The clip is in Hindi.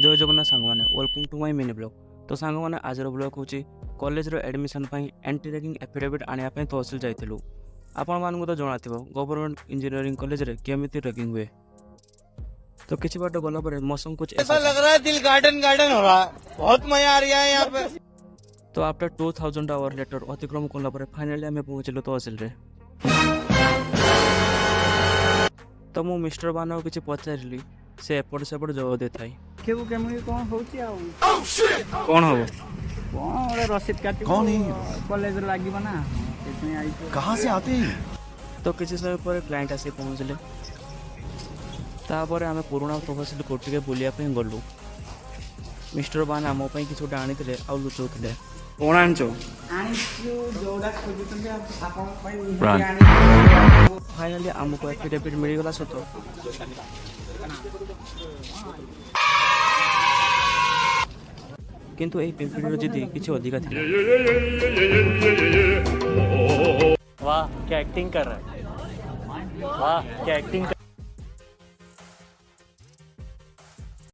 जय जगन्नाथ सांग मैंने welcome to my mini blog. तो सांग मैंने आज ब्लॉग हूँ college admission anti ragging affidavit आने तहसिल जाइलु। आपण मानक तो जाना गवर्नमेंट इंजीनियरिंग कॉलेज रे केमिति रैगिंग हुए। तो किसी बाट गला पर मौसम कुछ ऐसा लग रहा है दिल गार्डन गार्डन हो रहा है, बहुत मजा आ रहा है यहाँ पे। तो आफ्टर 2000 आवर लेटर अतिक्रम कला फाइनाली आम पहुँचलु तहसिल रे। तो मु मिस्टर बान किसी पचारि से एपट सेपट जवाब दे थाई देखिबू केमिति कौन होची आ कौन हम कौन ओरे रसीद काटी कौन है? कॉलेज लागिबो ना सेतने आई कहाँ से आते हैं? तो किसी समय पर क्लाइंट आसी पहुँचले। तापर आम पुराणा तहसिल कोर्ट के बुलाया गलु। मिस्टर बान आम किसी गोटे आनी आ लुचौले कौन आनच आनिछु जोडा खोजुतंते आपन पई निहाती आनी फाइनाली आमको एफिडेविट मिलगला सत किंतु एही पिंपीर जिदी किसी अधिका थी। वाह क्या एक्टिंग कर रहा है, वाह क्या एक्टिंग कर